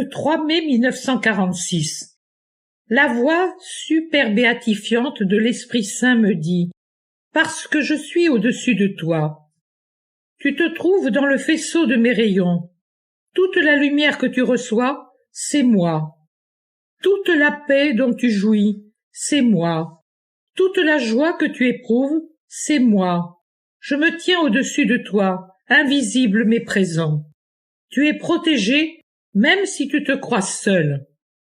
Le 3 mai 1946. La voix super-béatifiante de l'Esprit Saint me dit « Parce que je suis au-dessus de toi. Tu te trouves dans le faisceau de mes rayons. Toute la lumière que tu reçois, c'est moi. Toute la paix dont tu jouis, c'est moi. Toute la joie que tu éprouves, c'est moi. Je me tiens au-dessus de toi, invisible mais présent. Tu es protégé, même si tu te crois seul.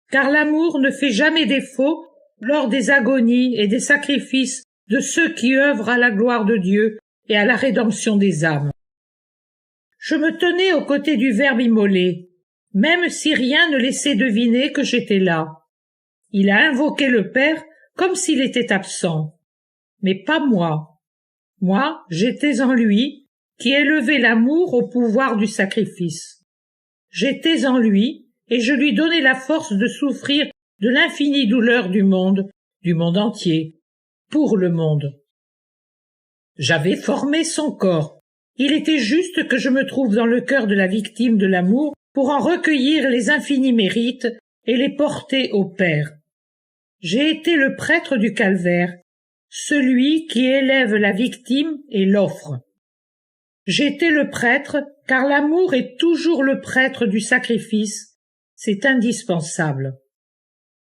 Car l'amour ne fait jamais défaut lors des agonies et des sacrifices de ceux qui œuvrent à la gloire de Dieu et à la rédemption des âmes. Je me tenais aux côtés du Verbe immolé, même si rien ne laissait deviner que j'étais là. Il a invoqué le Père comme s'il était absent. Mais pas moi. Moi, j'étais en lui, qui élevait l'amour au pouvoir du sacrifice. J'étais en lui, et je lui donnais la force de souffrir de l'infinie douleur du monde entier, pour le monde. J'avais formé son corps. Il était juste que je me trouve dans le cœur de la victime de l'amour pour en recueillir les infinis mérites et les porter au Père. J'ai été le prêtre du calvaire, celui qui élève la victime et l'offre. J'étais le prêtre, car l'amour est toujours le prêtre du sacrifice, c'est indispensable.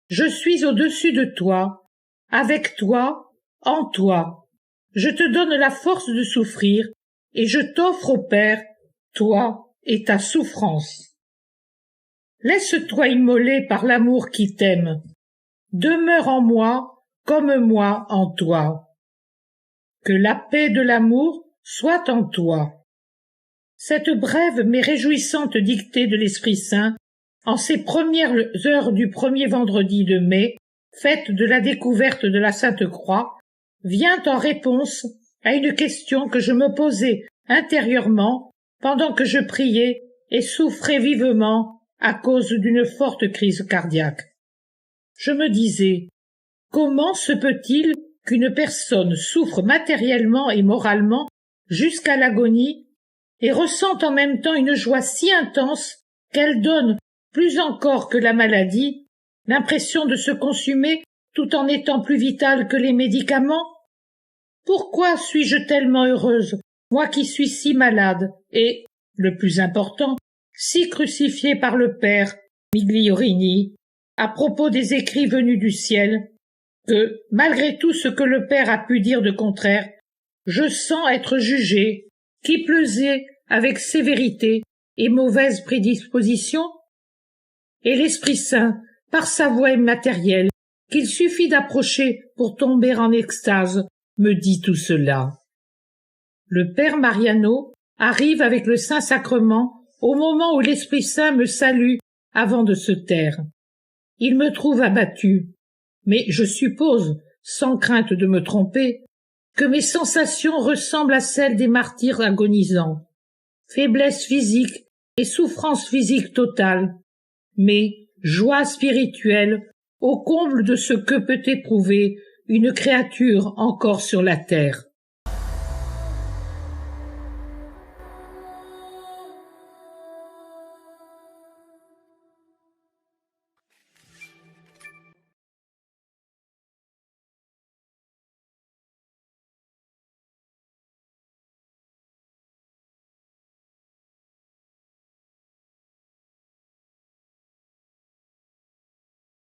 Je suis au-dessus de toi, avec toi, en toi. Je te donne la force de souffrir, et je t'offre au Père, toi et ta souffrance. Laisse-toi immoler par l'amour qui t'aime. Demeure en moi, comme moi en toi. Que la paix de l'amour soit en toi. Cette brève mais réjouissante dictée de l'Esprit Saint, en ces premières heures du premier vendredi de mai, fête de la découverte de la Sainte Croix, vient en réponse à une question que je me posais intérieurement pendant que je priais et souffrais vivement à cause d'une forte crise cardiaque. Je me disais, comment se peut-il qu'une personne souffre matériellement et moralement jusqu'à l'agonie et ressente en même temps une joie si intense qu'elle donne, plus encore que la maladie, l'impression de se consumer tout en étant plus vitale que les médicaments? Pourquoi suis-je tellement heureuse, moi qui suis si malade et, le plus important, si crucifiée par le Père Migliorini, à propos des écrits venus du ciel, que, malgré tout ce que le Père a pu dire de contraire, je sens être jugée, qui plaisait avec sévérité et mauvaise prédisposition? Et l'Esprit Saint, par sa voix immatérielle, qu'il suffit d'approcher pour tomber en extase, me dit tout cela. Le Père Mariano arrive avec le Saint-Sacrement au moment où l'Esprit Saint me salue avant de se taire. Il me trouve abattu, mais je suppose, sans crainte de me tromper, que mes sensations ressemblent à celles des martyrs agonisants. Faiblesse physique et souffrance physique totale, mais joie spirituelle au comble de ce que peut éprouver une créature encore sur la terre.